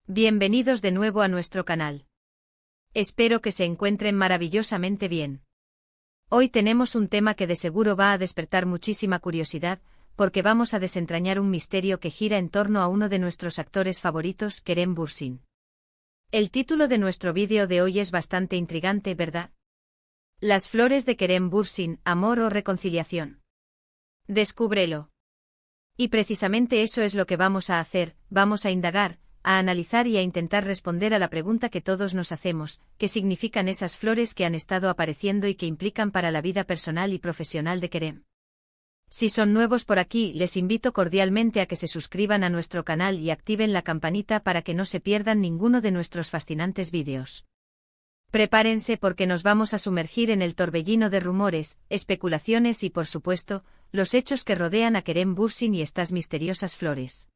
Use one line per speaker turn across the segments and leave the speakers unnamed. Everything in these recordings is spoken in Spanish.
Bienvenidos de nuevo a nuestro canal. Espero que se encuentren maravillosamente bien. Hoy tenemos un tema que de seguro va a despertar muchísima curiosidad, porque vamos a desentrañar un misterio que gira en torno a uno de nuestros actores favoritos, Kerem Bürsin. El título de nuestro vídeo de hoy es bastante intrigante, ¿verdad? Las flores de Kerem Bürsin, amor o reconciliación. Descúbrelo. Y precisamente eso es lo que vamos a hacer, vamos a indagar, a analizar y a intentar responder a la pregunta que todos nos hacemos: ¿qué significan esas flores que han estado apareciendo y que implican para la vida personal y profesional de Kerem? Si son nuevos por aquí, les invito cordialmente a que se suscriban a nuestro canal y activen la campanita para que no se pierdan ninguno de nuestros fascinantes vídeos. Prepárense porque nos vamos a sumergir en el torbellino de rumores, especulaciones y, por supuesto, los hechos que rodean a Kerem Bürsin y estas misteriosas flores.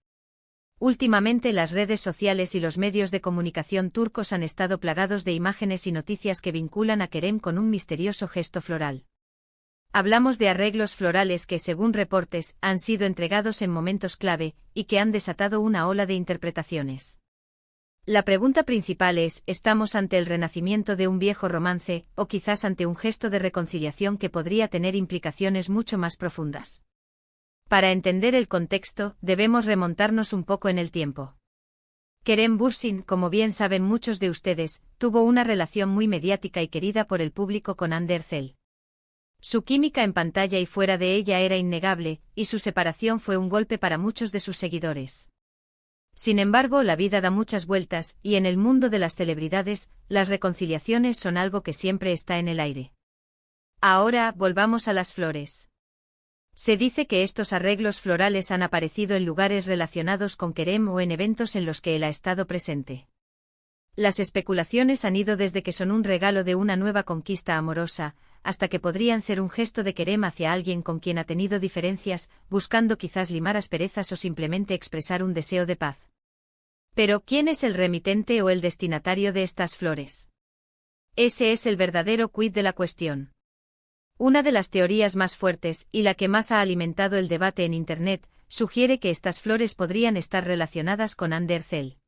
Últimamente las redes sociales y los medios de comunicación turcos han estado plagados de imágenes y noticias que vinculan a Kerem con un misterioso gesto floral. Hablamos de arreglos florales que, según reportes, han sido entregados en momentos clave, y que han desatado una ola de interpretaciones. La pregunta principal es: ¿estamos ante el renacimiento de un viejo romance, o quizás ante un gesto de reconciliación que podría tener implicaciones mucho más profundas? Para entender el contexto, debemos remontarnos un poco en el tiempo. Kerem Bürsin, como bien saben muchos de ustedes, tuvo una relación muy mediática y querida por el público con Hande Erçel. Su química en pantalla y fuera de ella era innegable, y su separación fue un golpe para muchos de sus seguidores. Sin embargo, la vida da muchas vueltas, y en el mundo de las celebridades, las reconciliaciones son algo que siempre está en el aire. Ahora, volvamos a las flores. Se dice que estos arreglos florales han aparecido en lugares relacionados con Kerem o en eventos en los que él ha estado presente. Las especulaciones han ido desde que son un regalo de una nueva conquista amorosa, hasta que podrían ser un gesto de Kerem hacia alguien con quien ha tenido diferencias, buscando quizás limar asperezas o simplemente expresar un deseo de paz. Pero, ¿quién es el remitente o el destinatario de estas flores? Ese es el verdadero quid de la cuestión. Una de las teorías más fuertes, y la que más ha alimentado el debate en Internet, sugiere que estas flores podrían estar relacionadas con Hande Erçel.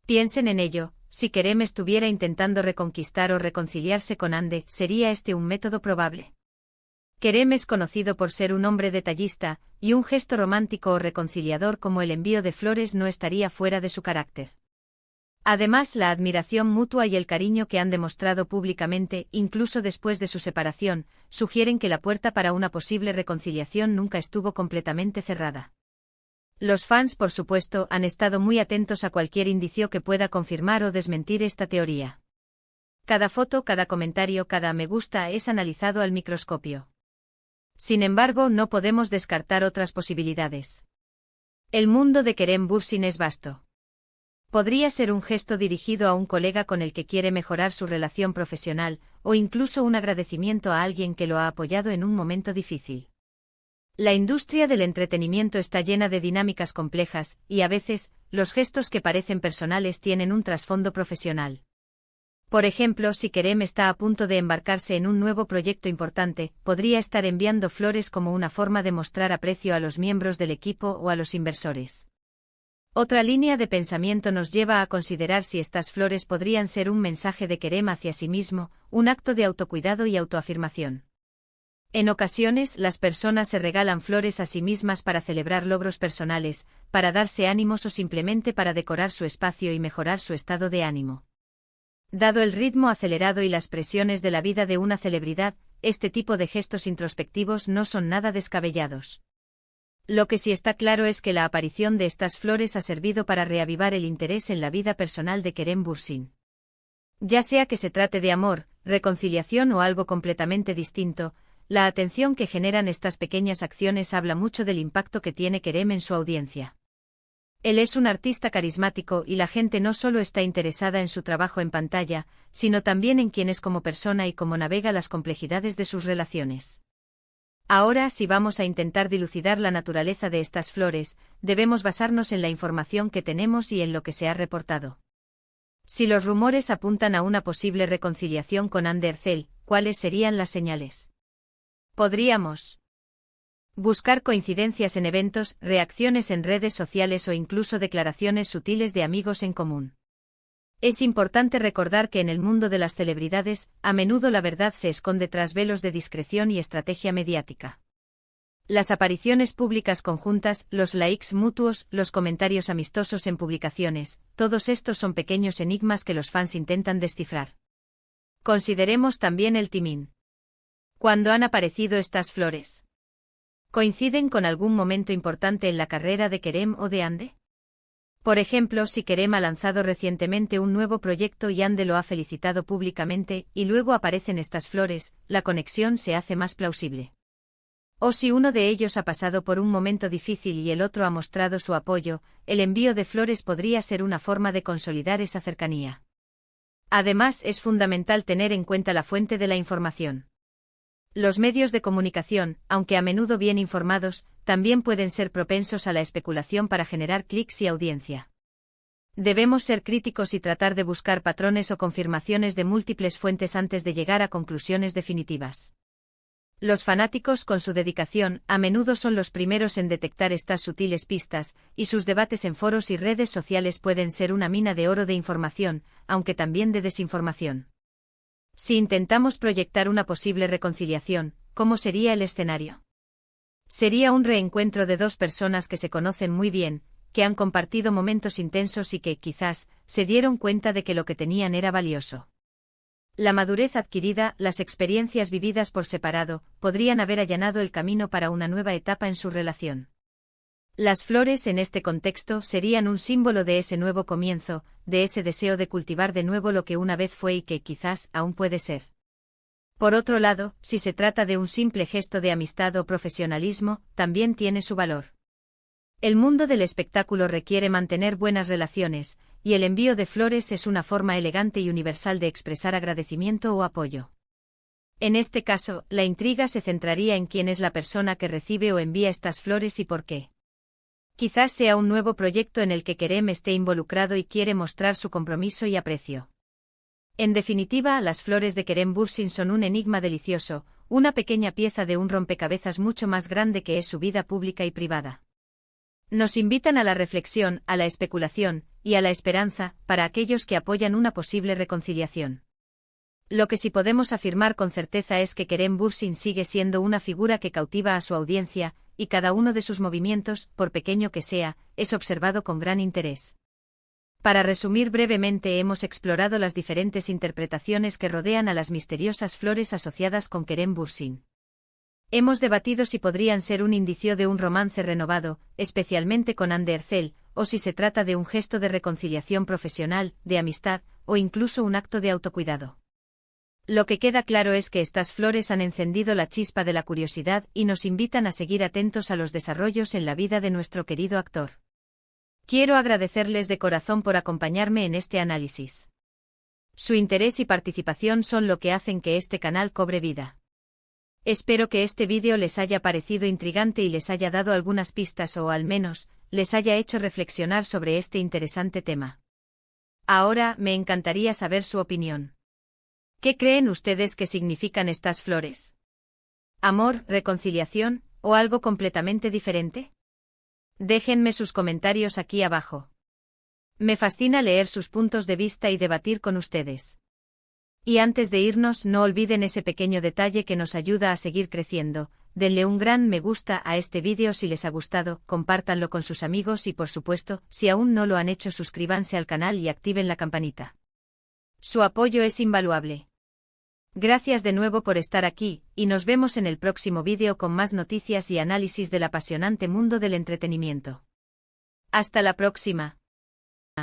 Piensen en ello: si Kerem estuviera intentando reconquistar o reconciliarse con Hande, ¿sería este un método probable? Kerem es conocido por ser un hombre detallista, y un gesto romántico o reconciliador como el envío de flores no estaría fuera de su carácter. Además, la admiración mutua y el cariño que han demostrado públicamente, incluso después de su separación, sugieren que la puerta para una posible reconciliación nunca estuvo completamente cerrada. Los fans, por supuesto, han estado muy atentos a cualquier indicio que pueda confirmar o desmentir esta teoría. Cada foto, cada comentario, cada me gusta es analizado al microscopio. Sin embargo, no podemos descartar otras posibilidades. El mundo de Kerem Bürsin es vasto. Podría ser un gesto dirigido a un colega con el que quiere mejorar su relación profesional, o incluso un agradecimiento a alguien que lo ha apoyado en un momento difícil. La industria del entretenimiento está llena de dinámicas complejas, y a veces, los gestos que parecen personales tienen un trasfondo profesional. Por ejemplo, si Kerem está a punto de embarcarse en un nuevo proyecto importante, podría estar enviando flores como una forma de mostrar aprecio a los miembros del equipo o a los inversores. Otra línea de pensamiento nos lleva a considerar si estas flores podrían ser un mensaje de Kerem hacia sí mismo, un acto de autocuidado y autoafirmación. En ocasiones, las personas se regalan flores a sí mismas para celebrar logros personales, para darse ánimos o simplemente para decorar su espacio y mejorar su estado de ánimo. Dado el ritmo acelerado y las presiones de la vida de una celebridad, este tipo de gestos introspectivos no son nada descabellados. Lo que sí está claro es que la aparición de estas flores ha servido para reavivar el interés en la vida personal de Kerem Bürsin. Ya sea que se trate de amor, reconciliación o algo completamente distinto, la atención que generan estas pequeñas acciones habla mucho del impacto que tiene Kerem en su audiencia. Él es un artista carismático y la gente no solo está interesada en su trabajo en pantalla, sino también en quién es como persona y cómo navega las complejidades de sus relaciones. Ahora, si vamos a intentar dilucidar la naturaleza de estas flores, debemos basarnos en la información que tenemos y en lo que se ha reportado. Si los rumores apuntan a una posible reconciliación con Hande Erçel, ¿cuáles serían las señales? Podríamos Buscar coincidencias en eventos, reacciones en redes sociales o incluso declaraciones sutiles de amigos en común. Es importante recordar que en el mundo de las celebridades, a menudo la verdad se esconde tras velos de discreción y estrategia mediática. Las apariciones públicas conjuntas, los likes mutuos, los comentarios amistosos en publicaciones, todos estos son pequeños enigmas que los fans intentan descifrar. Consideremos también el timing. ¿Cuándo han aparecido estas flores? ¿Coinciden con algún momento importante en la carrera de Kerem o de Hande? Por ejemplo, si Kerem ha lanzado recientemente un nuevo proyecto y Hande lo ha felicitado públicamente, y luego aparecen estas flores, la conexión se hace más plausible. O si uno de ellos ha pasado por un momento difícil y el otro ha mostrado su apoyo, el envío de flores podría ser una forma de consolidar esa cercanía. Además, es fundamental tener en cuenta la fuente de la información. Los medios de comunicación, aunque a menudo bien informados, también pueden ser propensos a la especulación para generar clics y audiencia. Debemos ser críticos y tratar de buscar patrones o confirmaciones de múltiples fuentes antes de llegar a conclusiones definitivas. Los fanáticos, con su dedicación, a menudo son los primeros en detectar estas sutiles pistas, y sus debates en foros y redes sociales pueden ser una mina de oro de información, aunque también de desinformación. Si intentamos proyectar una posible reconciliación, ¿cómo sería el escenario? Sería un reencuentro de dos personas que se conocen muy bien, que han compartido momentos intensos y que, quizás, se dieron cuenta de que lo que tenían era valioso. La madurez adquirida, las experiencias vividas por separado, podrían haber allanado el camino para una nueva etapa en su relación. Las flores en este contexto serían un símbolo de ese nuevo comienzo, de ese deseo de cultivar de nuevo lo que una vez fue y que quizás aún puede ser. Por otro lado, si se trata de un simple gesto de amistad o profesionalismo, también tiene su valor. El mundo del espectáculo requiere mantener buenas relaciones, y el envío de flores es una forma elegante y universal de expresar agradecimiento o apoyo. En este caso, la intriga se centraría en quién es la persona que recibe o envía estas flores y por qué. Quizás sea un nuevo proyecto en el que Kerem esté involucrado y quiere mostrar su compromiso y aprecio. En definitiva, las flores de Kerem Bürsin son un enigma delicioso, una pequeña pieza de un rompecabezas mucho más grande que es su vida pública y privada. Nos invitan a la reflexión, a la especulación, y a la esperanza, para aquellos que apoyan una posible reconciliación. Lo que sí podemos afirmar con certeza es que Kerem Bürsin sigue siendo una figura que cautiva a su audiencia, y cada uno de sus movimientos, por pequeño que sea, es observado con gran interés. Para resumir brevemente, hemos explorado las diferentes interpretaciones que rodean a las misteriosas flores asociadas con Kerem Bürsin. Hemos debatido si podrían ser un indicio de un romance renovado, especialmente con Hande Erçel, o si se trata de un gesto de reconciliación profesional, de amistad, o incluso un acto de autocuidado. Lo que queda claro es que estas flores han encendido la chispa de la curiosidad y nos invitan a seguir atentos a los desarrollos en la vida de nuestro querido actor. Quiero agradecerles de corazón por acompañarme en este análisis. Su interés y participación son lo que hacen que este canal cobre vida. Espero que este vídeo les haya parecido intrigante y les haya dado algunas pistas o, al menos, les haya hecho reflexionar sobre este interesante tema. Ahora, me encantaría saber su opinión. ¿Qué creen ustedes que significan estas flores? ¿Amor, reconciliación, o algo completamente diferente? Déjenme sus comentarios aquí abajo. Me fascina leer sus puntos de vista y debatir con ustedes. Y antes de irnos, no olviden ese pequeño detalle que nos ayuda a seguir creciendo. Denle un gran me gusta a este vídeo si les ha gustado, compártanlo con sus amigos y, por supuesto, si aún no lo han hecho, suscríbanse al canal y activen la campanita. Su apoyo es invaluable. Gracias de nuevo por estar aquí, y nos vemos en el próximo vídeo con más noticias y análisis del apasionante mundo del entretenimiento. Hasta la próxima.